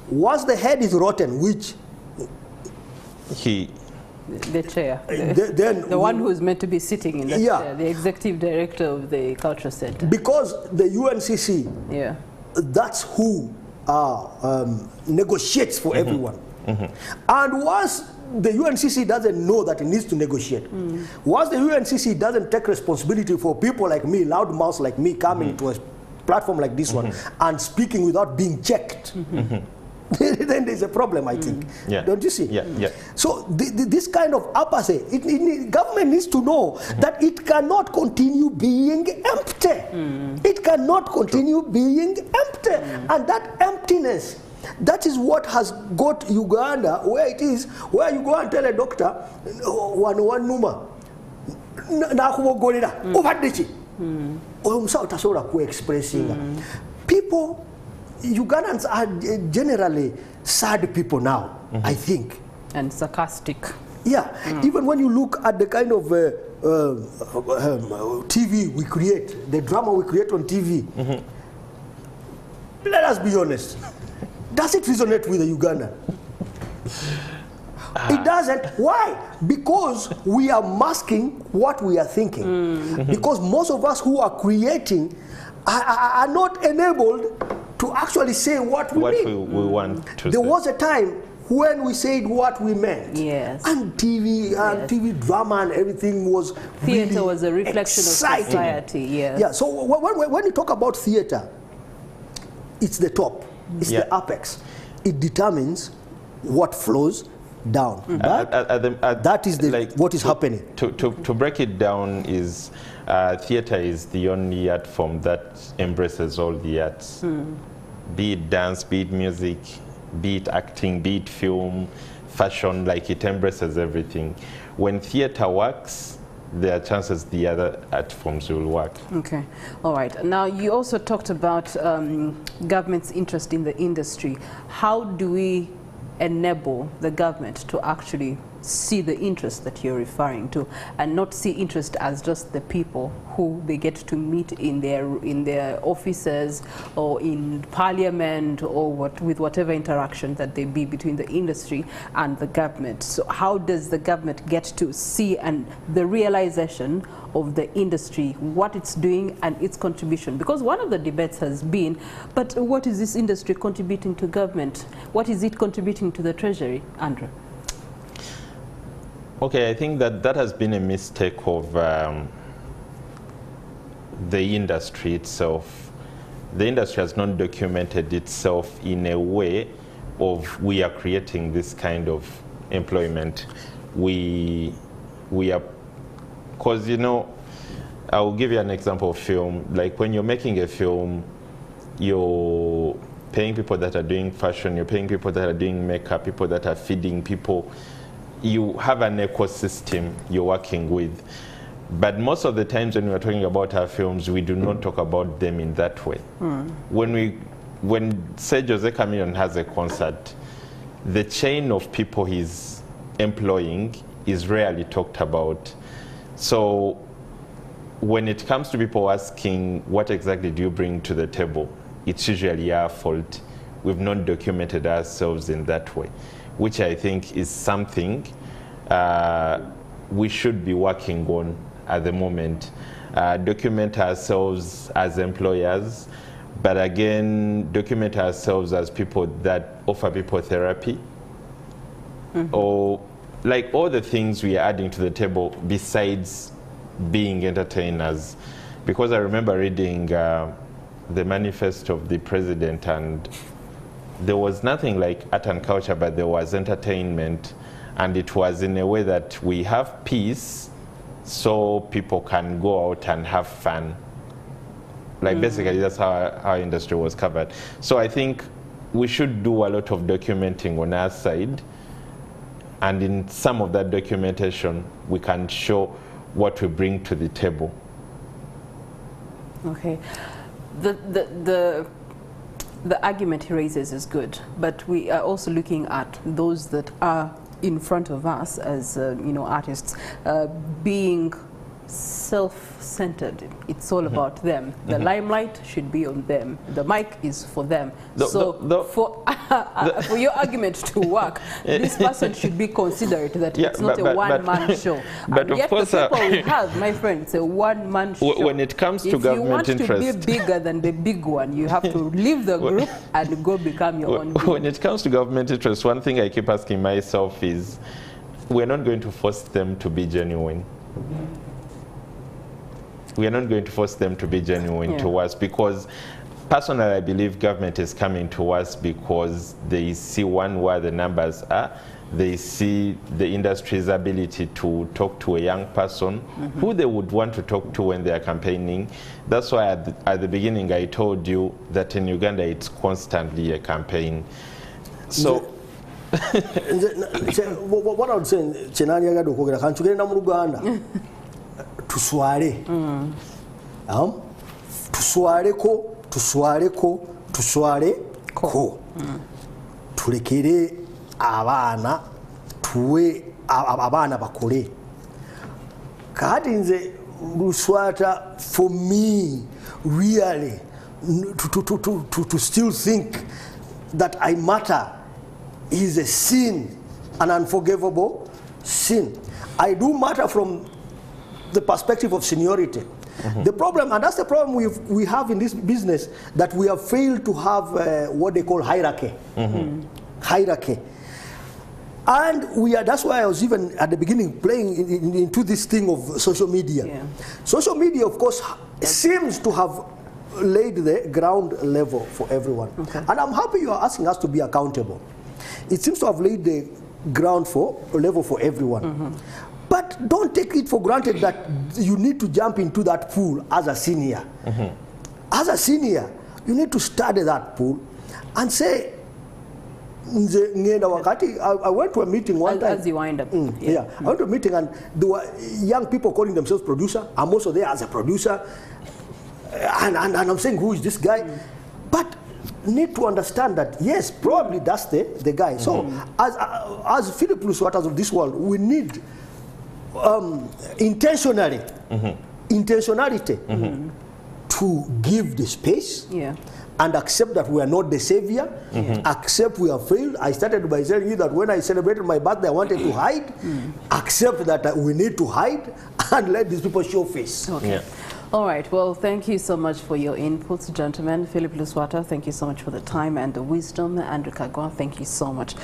Once the head is rotten, which the chair, the one who is meant to be sitting in that chair, the executive director of the culture center. Because the UNCC, that's who negotiates for everyone. And once the UNCC doesn't know that it needs to negotiate, once the UNCC doesn't take responsibility for people like me, loudmouths like me, coming to a platform like this one and speaking without being checked, then there's a problem, I think. Don't you see? So this kind of apathy, government needs to know that it cannot continue being empty. It cannot continue being empty. And that emptiness, that is what has got Uganda where it is, where you go and tell a doctor, one numa, people, Ugandans are generally sad people now, I think. And sarcastic. Even when you look at the kind of TV we create, the drama we create on TV, let us be honest. Does it resonate with the Ugandan? It doesn't. Why? Because we are masking what we are thinking. Because most of us who are creating are not enabled to actually say what we mean. We want to There say. was a time when we said what we meant. Yes. And TV, TV drama and everything was Theatre really was a reflection exciting. of society, yes. Yeah, so when you talk about theatre, it's the top, it's the apex. It determines what flows down. But that is what is happening. To break it down is, theatre is the only art form that embraces all the arts. Be it dance, be it music, be it acting, be it film, fashion, like it embraces everything. When theatre works, there are chances the other art forms will work. Okay, all right. Now you also talked about government's interest in the industry. How do we enable the government to actually see the interest that you're referring to, and not see interest as just the people who they get to meet in their offices or in parliament or with whatever interaction that they be between the industry and the government? So how does the government get to see and the realization of the industry, what it's doing and its contribution? Because one of the debates has been, but what is this industry contributing to government? What is it contributing to the treasury, Andrew? Okay, I think that has been a mistake of the industry itself. The industry has not documented itself in a way of we are creating this kind of employment. We are, because I will give you an example of film. Like when you're making a film, you're paying people that are doing fashion, you're paying people that are doing makeup, people that are feeding people. You have an ecosystem you're working with. But most of the times when we're talking about our films, we do not talk about them in that way. When say Jose Chameleone has a concert, the chain of people he's employing is rarely talked about. So when it comes to people asking, what exactly do you bring to the table? It's usually our fault. We've not documented ourselves in that way, which I think is something we should be working on at the moment. Document ourselves as employers, but again, document ourselves as people that offer people therapy, or like all the things we are adding to the table besides being entertainers. Because I remember reading the manifesto of the president, and there was nothing like art and culture, but there was entertainment, and it was in a way that we have peace so people can go out and have fun. Like basically that's how our industry was covered. So I think we should do a lot of documenting on our side, and in some of that documentation we can show what we bring to the table. Okay. The argument he raises is good, but we are also looking at those that are in front of us as artists being self-centered. It's all about them. The limelight should be on them. The mic is for them. For your argument to work, this person should be considerate that it's not a one-man show. But and of yet course, the people we have, my friend, it's a one-man show. When it comes to government interest, if you want to be bigger than the big one, you have to leave the group and go become your own. When it comes to government interest, one thing I keep asking myself is, we're not going to force them to be genuine. We are not going to force them to be genuine to us, because personally I believe government is coming to us because they see, one, where the numbers are, they see the industry's ability to talk to a young person who they would want to talk to when they are campaigning. That's why at the beginning I told you that in Uganda it's constantly a campaign. So what I would say, Chenani agado kogera kanchugenda mu Uganda tuswale tuswaleko tulekere abaana tuwe abaana bakole. Kati nze Luswata, for me really to still think that I matter is a sin an unforgivable sin. I do matter from the perspective of seniority. The problem, and that's the problem we have in this business, that we have failed to have what they call hierarchy. Hierarchy. And that's why I was even at the beginning playing into this thing of social media. Yeah. Social media, of course, seems to have laid the ground level for everyone. Okay. And I'm happy you are asking us to be accountable. It seems to have laid the ground level for everyone. But don't take it for granted that you need to jump into that pool as a senior. As a senior, you need to study that pool and say, I went to a meeting one time. As you wind up. I went to a meeting and there were young people calling themselves producer. I'm also there as a producer. And I'm saying, who is this guy? But need to understand that, yes, probably that's the guy. So as Philip Luswatas of this world, we need intentionality to give the space and accept that we are not the savior, accept we have failed. I started by telling you that when I celebrated my birthday, I wanted to hide. Accept that we need to hide and let these people show face. Okay. Yeah. All right. Well, thank you so much for your inputs, gentlemen. Philip Luswata, thank you so much for the time and the wisdom. Andrew Kagwa, thank you so much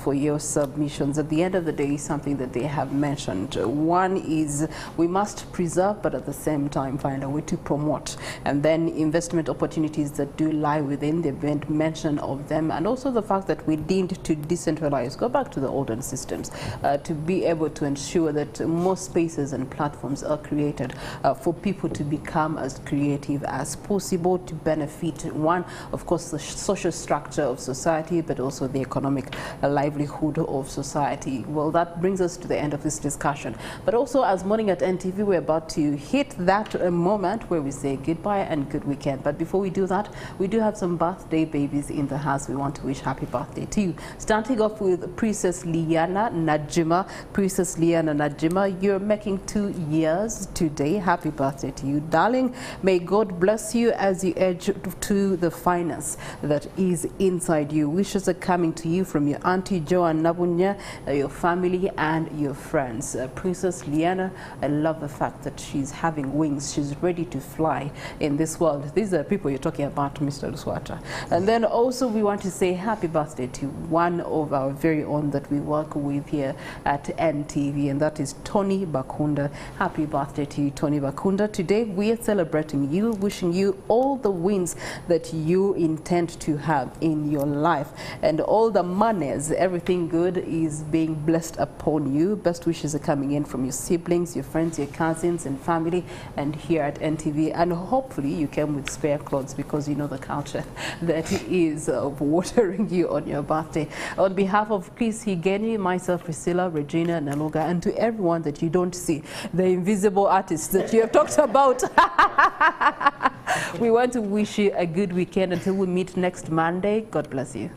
for your submissions. At the end of the day, something that they have mentioned. One is we must preserve, but at the same time find a way to promote. And then investment opportunities that do lie within the mention of them. And also the fact that we need to decentralize, go back to the olden systems, to be able to ensure that more spaces and platforms are created for people to become as creative as possible to benefit, one, of course, the social structure of society, but also the economic livelihood of society. Well, that brings us to the end of this discussion. But also, as Morning at NTV, we're about to hit that moment where we say goodbye and good weekend. But before we do that, we do have some birthday babies in the house. We want to wish happy birthday to you. Starting off with Princess Liana Najima. Princess Liana Najima, you're making 2 years today. Happy birthday to you, darling. May God bless you as you edge to the finest that is inside you. Wishes are coming to you from your auntie Joan Nabunya, your family and your friends. Princess Liana, I love the fact that she's having wings. She's ready to fly in this world. These are people you're talking about, Mr. Luswata. And then also we want to say happy birthday to one of our very own that we work with here at NTV, and that is Tony Bakunda. Happy birthday to you, Tony Bakunda. Today we are celebrating you, wishing you all the wins that you intend to have in your life, and all the monies, everything good is being blessed upon you. Best wishes are coming in from your siblings, your friends, your cousins and family, and here at NTV. And hopefully you came with spare clothes, because you know the culture that is of watering you on your birthday. On behalf of Chris Higeni, myself, Priscilla, Regina, Naluga, and to everyone that you don't see, the invisible artists that you have talked about, we want to wish you a good weekend until we meet next Monday. God bless you.